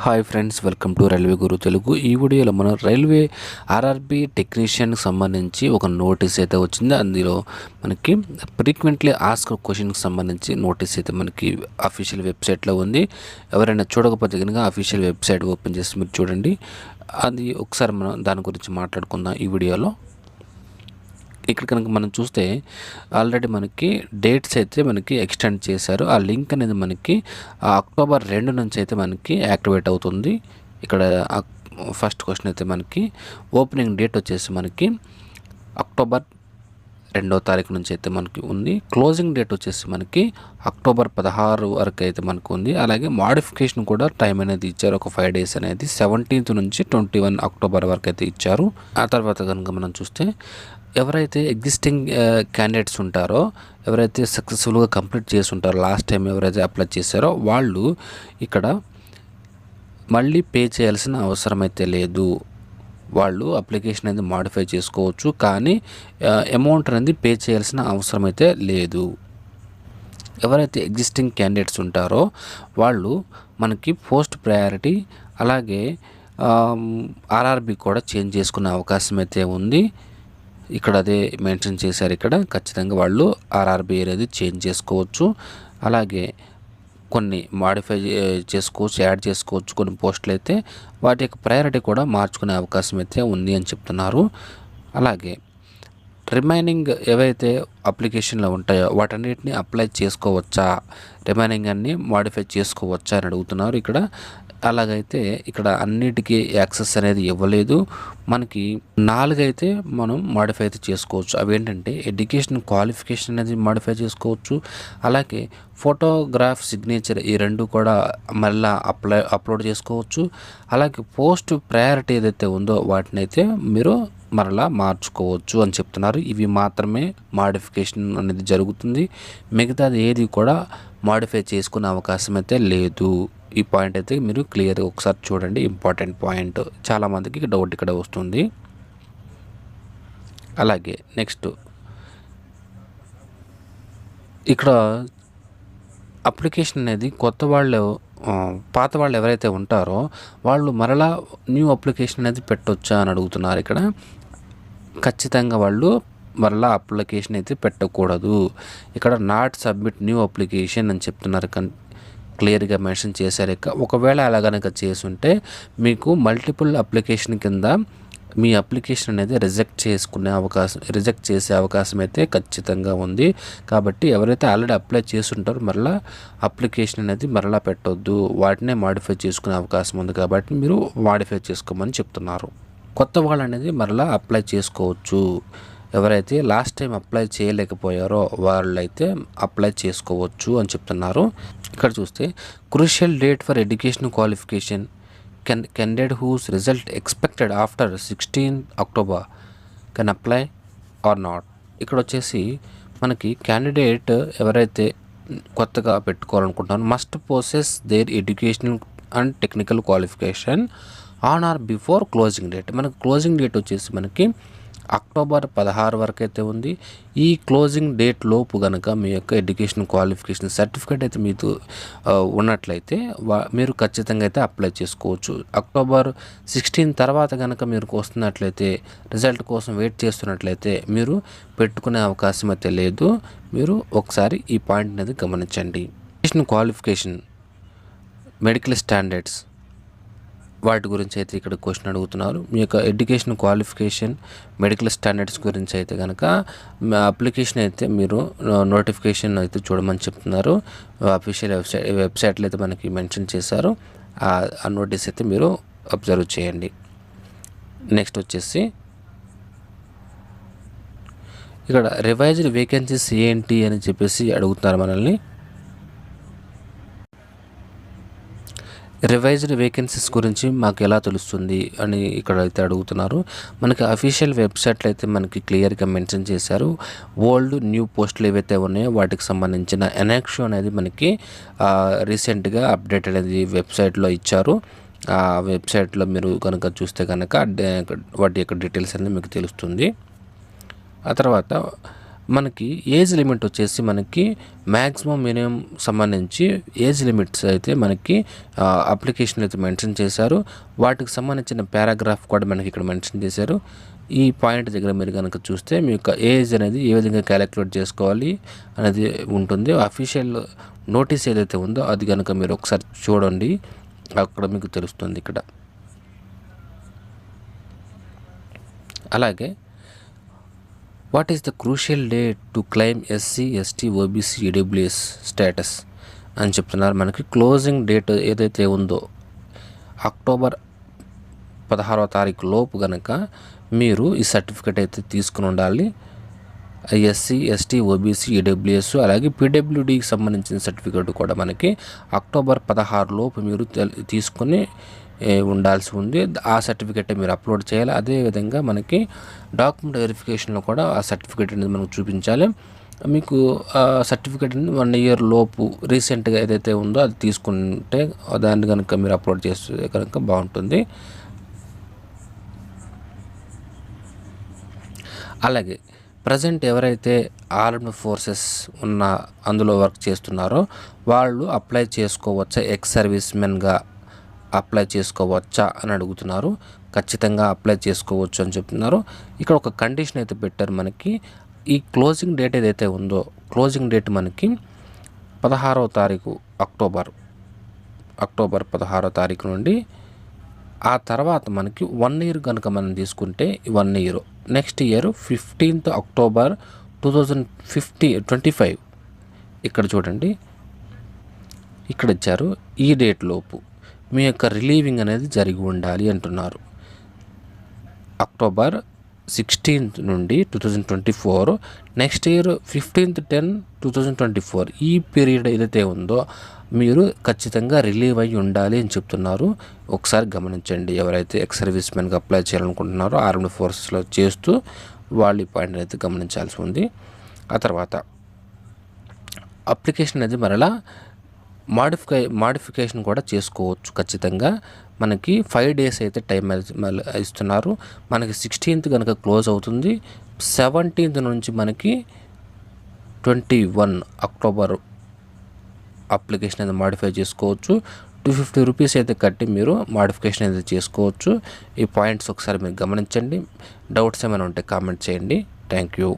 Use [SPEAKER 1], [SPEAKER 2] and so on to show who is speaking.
[SPEAKER 1] Hi friends, welcome to railway Guru Telugu. ఈ వీడియోలో మనం రైల్వే ఆర్ఆర్బీ టెక్నీషియన్కి సంబంధించి ఒక నోటీస్ అయితే వచ్చింది. అందులో మనకి ఫ్రీక్వెంట్లీ ఆస్క్ క్వశ్చన్కి సంబంధించి నోటీస్ అయితే మనకి అఫీషియల్ వెబ్సైట్లో ఉంది. ఎవరైనా చూడకపోతే కనుక అఫీషియల్ వెబ్సైట్ ఓపెన్ చేసి మీరు చూడండి. అది ఒకసారి మనం దాని గురించి మాట్లాడుకుందాం ఈ వీడియోలో. ఇక్కడ కనుక మనం చూస్తే ఆల్రెడీ మనకి డేట్స్ అయితే మనకి ఎక్స్టెండ్ చేశారు. ఆ లింక్ అనేది మనకి అక్టోబర్ 2 నుంచి అయితే మనకి యాక్టివేట్ అవుతుంది. ఇక్కడ ఫస్ట్ క్వశ్చన్ అయితే మనకి ఓపెనింగ్ డేట్ వచ్చేసి మనకి అక్టోబర్ 2వ తారీఖు నుంచి అయితే మనకి ఉంది. క్లోజింగ్ డేట్ వచ్చేసి మనకి అక్టోబర్ 16 వరకు అయితే మనకు ఉంది. అలాగే మాడిఫికేషన్ కూడా టైం అనేది ఇచ్చారు, ఒక 5 days అనేది 17th నుంచి 21 అక్టోబర్ వరకు అయితే ఇచ్చారు. ఆ తర్వాత కనుక మనం చూస్తే ఎవరైతే ఎగ్జిస్టింగ్ క్యాండిడేట్స్ ఉంటారో, ఎవరైతే సక్సెస్ఫుల్గా కంప్లీట్ చేసి ఉంటారో, లాస్ట్ టైం ఎవరైతే అప్లై చేశారో వాళ్ళు ఇక్కడ మళ్ళీ పే చేయాల్సిన అవసరం అయితే లేదు. వాళ్ళు అప్లికేషన్ అనేది మాడిఫై చేసుకోవచ్చు, కానీ అమౌంట్ అనేది పే చేయాల్సిన అవసరం అయితే లేదు. ఎవరైతే ఎగ్జిస్టింగ్ క్యాండిడేట్స్ ఉంటారో వాళ్ళు మనకి పోస్ట్ ప్రయారిటీ అలాగే ఆర్ఆర్బి కూడా చేంజ్ చేసుకునే అవకాశం అయితే ఉంది. ఇక్కడ అదే మెన్షన్ చేశారు. ఇక్కడ ఖచ్చితంగా వాళ్ళు ఆర్ఆర్బి అనేది చేంజ్ చేసుకోవచ్చు, అలాగే కొన్ని మాడిఫై చేసుకోవచ్చు, యాడ్ చేసుకోవచ్చు. కొన్ని పోస్టులు అయితే వాటి యొక్క ప్రయారిటీ కూడా మార్చుకునే అవకాశం అయితే ఉంది అని చెప్తున్నారు. అలాగే రిమైనింగ్ ఏవైతే అప్లికేషన్లో ఉంటాయో వాటన్నిటిని అప్లై చేసుకోవచ్చా, రిమైనింగ్ అన్ని మాడిఫై చేసుకోవచ్చా అని అడుగుతున్నారు ఇక్కడ. అలాగైతే ఇక్కడ అన్నిటికీ యాక్సెస్ అనేది ఇవ్వలేదు. మనకి 4 అయితే మనం మాడిఫై అయితే చేసుకోవచ్చు. అవి ఏంటంటే ఎడ్యుకేషన్ క్వాలిఫికేషన్ అనేది మాడిఫై చేసుకోవచ్చు, అలాగే ఫోటోగ్రాఫ్ సిగ్నేచర్ ఈ 2 కూడా మళ్ళీ అప్లోడ్ చేసుకోవచ్చు. అలాగే పోస్ట్ ప్రయారిటీ ఏదైతే ఉందో వాటిని అయితే మీరు మరలా మార్చుకోవచ్చు అని చెప్తున్నారు. ఇవి మాత్రమే మాడిఫికేషన్ అనేది జరుగుతుంది, మిగతాది ఏది కూడా మాడిఫై చేసుకునే అవకాశం అయితే లేదు. ఈ పాయింట్ అయితే మీరు క్లియర్గా ఒకసారి చూడండి, ఇంపార్టెంట్ పాయింట్. చాలామందికి డౌట్ ఇక్కడ వస్తుంది. అలాగే నెక్స్ట్ ఇక్కడ అప్లికేషన్ అనేది కొత్త వాళ్ళు, పాత వాళ్ళు ఎవరైతే ఉంటారో వాళ్ళు మరలా న్యూ అప్లికేషన్ అనేది పెట్టొచ్చా అని అడుగుతున్నారు. ఇక్కడ ఖచ్చితంగా వాళ్ళు మరలా అప్లికేషన్ అయితే పెట్టకూడదు. ఇక్కడ నాట్ సబ్మిట్ న్యూ అప్లికేషన్ అని చెప్తున్నారు, క్లియర్గా మెన్షన్ చేశారు. ఒకవేళ అలా కనుక చేసుంటే మీకు మల్టిపుల్ అప్లికేషన్ కింద మీ అప్లికేషన్ అనేది రిజెక్ట్ చేసే అవకాశం అయితే ఖచ్చితంగా ఉంది. కాబట్టి ఎవరైతే ఆల్రెడీ అప్లై చేసుంటారో మరలా అప్లికేషన్ అనేది మరలా పెట్టొద్దు, వాటినే మాడిఫై చేసుకునే అవకాశం ఉంది. కాబట్టి మీరు మాడిఫై చేసుకోమని చెప్తున్నారు. కొత్త వాళ్ళు అనేది మరలా అప్లై చేసుకోవచ్చు. ఎవరైతే లాస్ట్ టైం అప్లై చేయలేకపోయారో వాళ్ళైతే అప్లై చేసుకోవచ్చు అని చెప్తున్నారు. ఇక్కడ చూస్తే crucial date for education qualification candidate whose result expected after 16 October can apply or not. ఇక్కడ వచ్చేసి మనకి క్యాండిడేట్ ఎవరైతే కొత్తగా పెట్టుకోవాలనుకుంటున్నారో must possess their educational and technical qualification on or before closing date. మనకి క్లోజింగ్ డేట్ వచ్చేసి మనకి అక్టోబర్ 16 వరకు అయితే ఉంది. ఈ క్లోజింగ్ డేట్ లోపు కనుక మీ యొక్క ఎడ్యుకేషన్ క్వాలిఫికేషన్ సర్టిఫికేట్ అయితే మీకు ఉన్నట్లయితే మీరు ఖచ్చితంగా అయితే అప్లై చేసుకోవచ్చు. అక్టోబర్ 16 తర్వాత కనుక మీరు వస్తున్నట్లయితే, రిజల్ట్ కోసం వెయిట్ చేస్తున్నట్లయితే మీరు పెట్టుకునే అవకాశం అయితే లేదు. మీరు ఒకసారి ఈ పాయింట్ అనేది గమనించండి. ఎడ్యుకేషన్ క్వాలిఫికేషన్, మెడికల్ స్టాండర్డ్స్ వాటి గురించి అయితే ఇక్కడ క్వశ్చన్ అడుగుతున్నారు. మీ యొక్క ఎడ్యుకేషన్ క్వాలిఫికేషన్, మెడికల్ స్టాండర్డ్స్ గురించి అయితే కనుక అప్లికేషన్ అయితే మీరు నోటిఫికేషన్ అయితే చూడమని చెప్తున్నారు. అఫీషియల్ వెబ్సైట్లో అయితే మనకి మెన్షన్ చేశారు. ఆ నోటీస్ అయితే మీరు అబ్జర్వ్ చేయండి. నెక్స్ట్ వచ్చేసి ఇక్కడ రివైజ్డ్ వేకెన్సీస్ ఏంటి అని చెప్పేసి అడుగుతున్నారు మనల్ని. రివైజ్డ్ వేకెన్సీస్ గురించి మాకు ఎలా తెలుస్తుంది అని ఇక్కడ అయితే అడుగుతున్నారు. మనకి అఫీషియల్ వెబ్సైట్లో అయితే మనకి క్లియర్గా మెన్షన్ చేశారు. ఓల్డ్ న్యూ పోస్టులు ఏవైతే ఉన్నాయో వాటికి సంబంధించిన ఎనాక్షో అనేది మనకి రీసెంట్గా అప్డేట్ అనేది వెబ్సైట్లో ఇచ్చారు. ఆ వెబ్సైట్లో మీరు కనుక చూస్తే కనుక వాటి యొక్క డీటెయిల్స్ అనేది మీకు తెలుస్తుంది. ఆ తర్వాత మనకి ఏజ్ లిమిట్ వచ్చేసి మనకి మ్యాక్సిమం మినిమం సంబంధించి ఏజ్ లిమిట్స్ అయితే మనకి అప్లికేషన్ అయితే మెన్షన్ చేశారు. వాటికి సంబంధించిన పారాగ్రాఫ్ కూడా మనకి ఇక్కడ మెన్షన్ చేశారు. ఈ పాయింట్ దగ్గర మీరు కనుక చూస్తే మీ యొక్క ఏజ్ అనేది ఏ విధంగా క్యాలిక్యులేట్ చేసుకోవాలి అనేది ఉంటుంది. అఫీషియల్ నోటీస్ ఏదైతే ఉందో అది కనుక మీరు ఒకసారి చూడండి, అక్కడ మీకు తెలుస్తుంది ఇక్కడ. అలాగే what is the crucial day to claim SC, ST, OBC, EWS status అని చెప్తున్నారు. మనకి క్లోజింగ్ డేట్ ఏదైతే ఉందో అక్టోబర్ 16వ తారీఖు లోపు కనుక మీరు ఈ సర్టిఫికేట్ అయితే తీసుకుని ఉండాలి. ఎస్సీ, ఎస్టీ, ఓబీసీ, ఈడబ్ల్యూఎస్ అలాగే పీడబ్ల్యూడీకి సంబంధించిన సర్టిఫికేట్ కూడా మనకి అక్టోబర్ 16 లోపు మీరు తీసుకొని ఉండాల్సి ఉంది. ఆ సర్టిఫికేట్ మీరు అప్లోడ్ చేయాలి. అదేవిధంగా మనకి డాక్యుమెంట్ వెరిఫికేషన్లో కూడా ఆ సర్టిఫికేట్ అనేది మనకు చూపించాలి. మీకు ఆ సర్టిఫికేట్ అనేది 1 ఇయర్ లోపు రీసెంట్గా ఏదైతే ఉందో అది తీసుకుంటే దాన్ని కనుక మీరు అప్లోడ్ చేస్తే కనుక బాగుంటుంది. అలాగే ప్రజెంట్ ఎవరైతే ఆర్మ్డ్ ఫోర్సెస్ ఉన్న అందులో వర్క్ చేస్తున్నారో వాళ్ళు అప్లై చేసుకోవచ్చా, ఎక్స్ సర్వీస్ మెన్గా అప్లై చేసుకోవచ్చా అని అడుగుతున్నారు. ఖచ్చితంగా అప్లై చేసుకోవచ్చు అని చెప్తున్నారు. ఇక్కడ ఒక కండిషన్ అయితే పెట్టారు. మనకి ఈ క్లోజింగ్ డేట్ ఏదైతే ఉందో క్లోజింగ్ డేట్ మనకి 16వ తారీఖు అక్టోబర్ 16వ తారీఖు నుండి ఆ తర్వాత మనకి 1 ఇయర్ కనుక మనం తీసుకుంటే 1 year next year 15th October 2025 ఇక్కడ చూడండి, ఇక్కడ ఇచ్చారు. ఈ డేట్ లోపు మీ యొక్క రిలీవింగ్ అనేది జరిగి ఉండాలి అంటున్నారు. అక్టోబర్ 16th నుండి 2024 నెక్స్ట్ ఇయర్ 15/10/2024 ఈ పీరియడ్ ఏదైతే ఉందో మీరు ఖచ్చితంగా రిలీవ్ అయ్యి ఉండాలి అని చెప్తున్నారు. ఒకసారి గమనించండి. ఎవరైతే ఎక్స్ సర్వీస్ మెన్గా అప్లై చేయాలనుకుంటున్నారో ఆర్మ్డ్ ఫోర్సెస్లో చేస్తూ వాళ్ళు ఈ పాయింట్ అయితే గమనించాల్సి ఉంది. ఆ తర్వాత అప్లికేషన్ అనేది మరలా మాడిఫికేషన్ కూడా చేసుకోవచ్చు. ఖచ్చితంగా మనకి 5 days అయితే టైం ఇస్తున్నారు. మనకి 16th కనుక క్లోజ్ అవుతుంది. 17th నుంచి మనకి 21 అక్టోబర్ అప్లికేషన్ అయితే మాడిఫై చేసుకోవచ్చు. 250 రూపీస్ అయితే కట్టి మీరు మాడిఫికేషన్ అయితే చేసుకోవచ్చు. ఈ పాయింట్స్ ఒకసారి మీరు గమనించండి. డౌట్స్ ఏమైనా ఉంటే కామెంట్ చేయండి. Thank you.